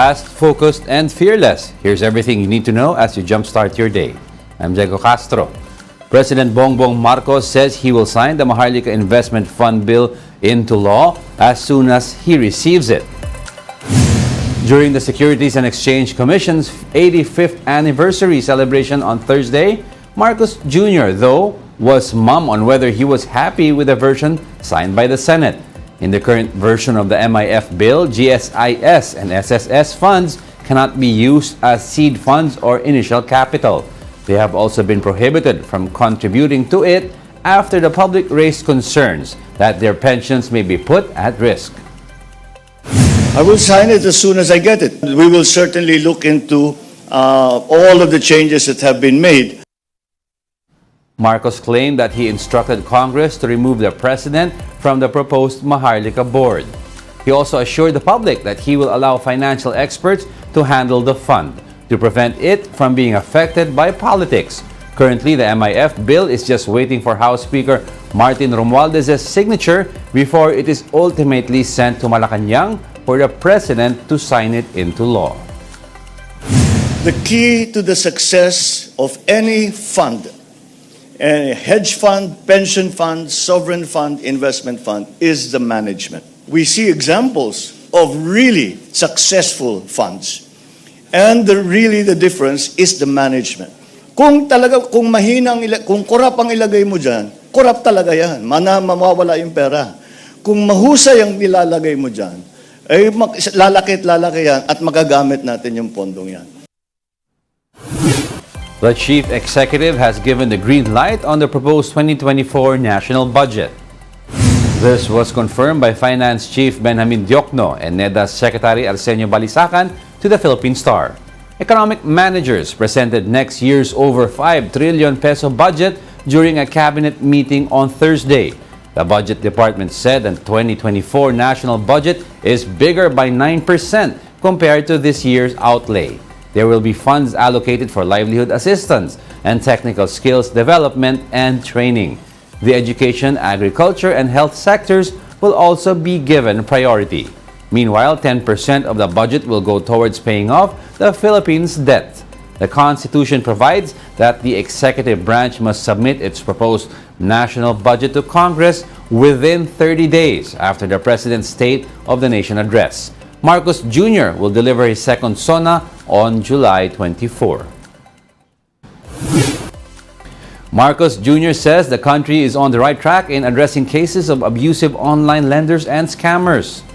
fast, focused, and fearless. Here's everything you need to know as you jumpstart your day. I'm Diego Castro. President Bongbong Marcos says he will sign the Maharlika Investment Fund bill into law as soon as he receives it. During the Securities and Exchange Commission's 85th anniversary celebration on Thursday, Marcos Jr., though, was mum on whether he was happy with the version signed by the Senate. In the current version of the MIF bill, GSIS and SSS funds cannot be used as seed funds or initial capital. They have also been prohibited from contributing to it after the public raised concerns that their pensions may be put at risk. I will sign it as soon as I get it. We will certainly look into all of the changes that have been made. Marcos claimed that he instructed Congress to remove the president from the proposed Maharlika board. He also assured the public that he will allow financial experts to handle the fund to prevent it from being affected by politics. Currently, the MIF bill is just waiting for House Speaker Martin Romualdez's signature before it is ultimately sent to Malacanang for the president to sign it into law. The key to the success of any fund, a hedge fund, pension fund, sovereign fund, investment fund, is the management. We see examples of really successful funds. And really the difference is the management. Kung korap ang ilagay mo dyan, korap talaga yan. Mawawala yung pera. Kung mahusay ang nilalagay mo dyan, ay lalaki yan at magagamit natin yung pondong yan. The chief executive has given the green light on the proposed 2024 national budget. This was confirmed by Finance Chief Benjamin Diokno and NEDA Secretary Arsenio Balisacan to the Philippine Star. Economic managers presented next year's over 5 trillion peso budget during a cabinet meeting on Thursday. The Budget Department said the 2024 national budget is bigger by 9% compared to this year's outlay. There will be funds allocated for livelihood assistance and technical skills development and training. The education, agriculture, and health sectors will also be given priority. Meanwhile, 10% of the budget will go towards paying off the Philippines' debt. The Constitution provides that the executive branch must submit its proposed national budget to Congress within 30 days after the President's State of the Nation address. Marcos Jr. will deliver his second SONA on July 24. Marcos Jr. says the country is on the right track in addressing cases of abusive online lenders and scammers.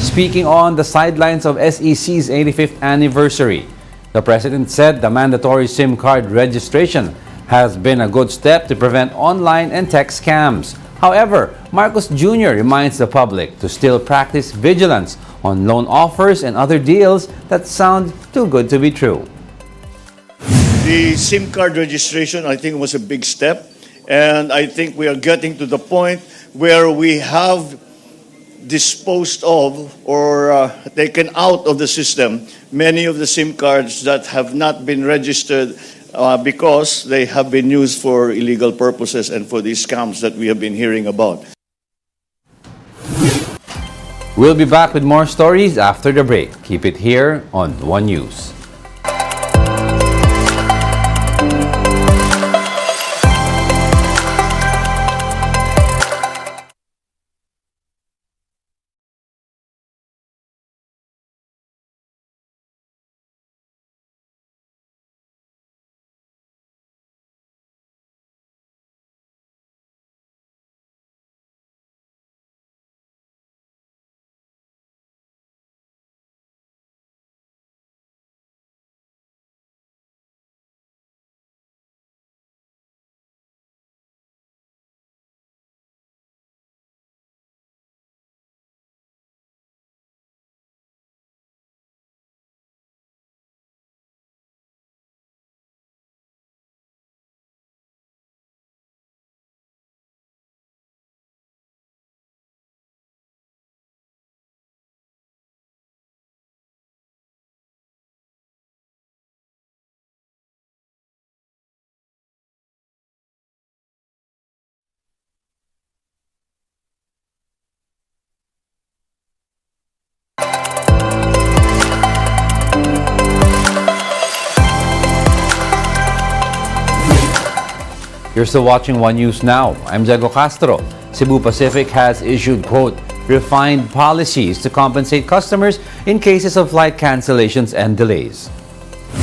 Speaking on the sidelines of SEC's 85th anniversary, the President said the mandatory SIM card registration has been a good step to prevent online and tech scams. However, Marcos Jr. reminds the public to still practice vigilance on loan offers and other deals that sound too good to be true. The SIM card registration, I think, was a big step. And I think we are getting to the point where we have disposed of or taken out of the system many of the SIM cards that have not been registered because they have been used for illegal purposes and for these scams that we have been hearing about. We'll be back with more stories after the break. Keep it here on One News. You're still watching One News Now. I'm Diego Castro. Cebu Pacific has issued, quote, refined policies to compensate customers in cases of flight cancellations and delays.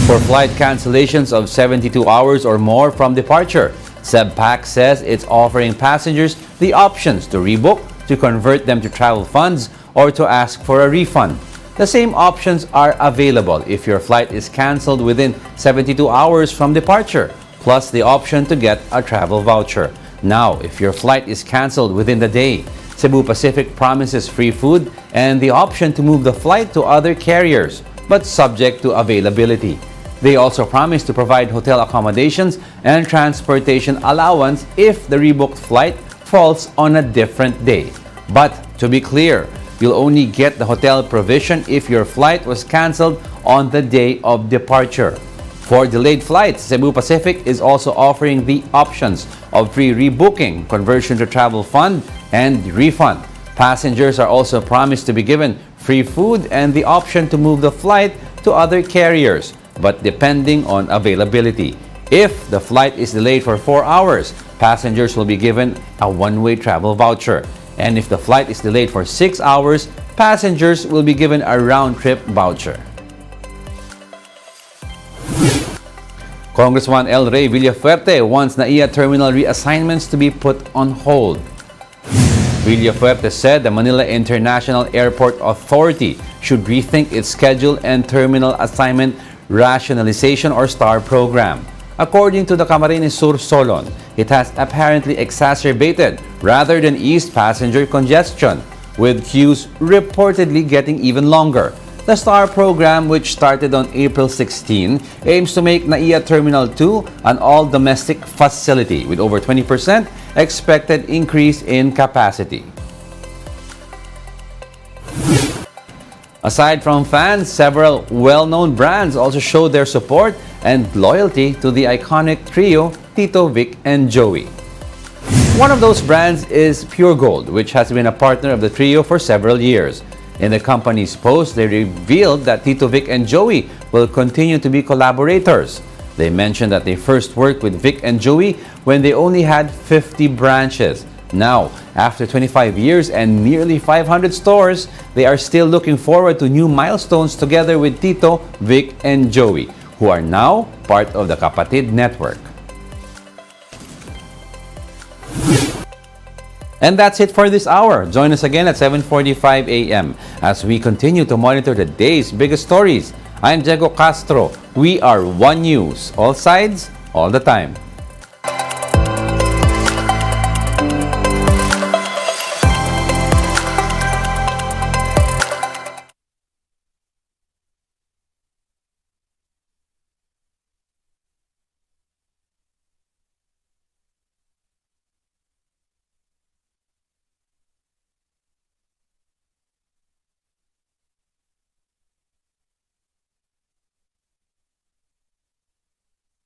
For flight cancellations of 72 hours or more from departure, CEBPAC says it's offering passengers the options to rebook, to convert them to travel funds, or to ask for a refund. The same options are available if your flight is canceled within 72 hours from departure, plus the option to get a travel voucher. Now, if your flight is canceled within the day, Cebu Pacific promises free food and the option to move the flight to other carriers, but subject to availability. They also promise to provide hotel accommodations and transportation allowance if the rebooked flight falls on a different day. But to be clear, you'll only get the hotel provision if your flight was canceled on the day of departure. For delayed flights, Cebu Pacific is also offering the options of free rebooking, conversion to travel fund, and refund. Passengers are also promised to be given free food and the option to move the flight to other carriers, but depending on availability. If the flight is delayed for 4 hours, passengers will be given a one-way travel voucher. And if the flight is delayed for 6 hours, passengers will be given a round-trip voucher. Congressman El Rey Villafuerte wants NAIA terminal reassignments to be put on hold. Villafuerte said the Manila International Airport Authority should rethink its schedule and terminal assignment rationalization or STAR program. According to the Camarines Sur Solon, it has apparently exacerbated rather than eased passenger congestion, with queues reportedly getting even longer. The STAR program, which started on April 16, aims to make NAIA Terminal 2 an all-domestic facility with over 20% expected increase in capacity. Aside from fans, several well-known brands also showed their support and loyalty to the iconic trio Tito, Vic, and Joey. One of those brands is Pure Gold, which has been a partner of the trio for several years. In the company's post, they revealed that Tito, Vic, and Joey will continue to be collaborators. They mentioned that they first worked with Vic and Joey when they only had 50 branches. Now, after 25 years and nearly 500 stores, they are still looking forward to new milestones together with Tito, Vic, and Joey, who are now part of the Kapatid Network. And that's it for this hour. Join us again at 7:45 a.m. as we continue to monitor the day's biggest stories. I'm Diego Castro. We are One News, all sides, all the time.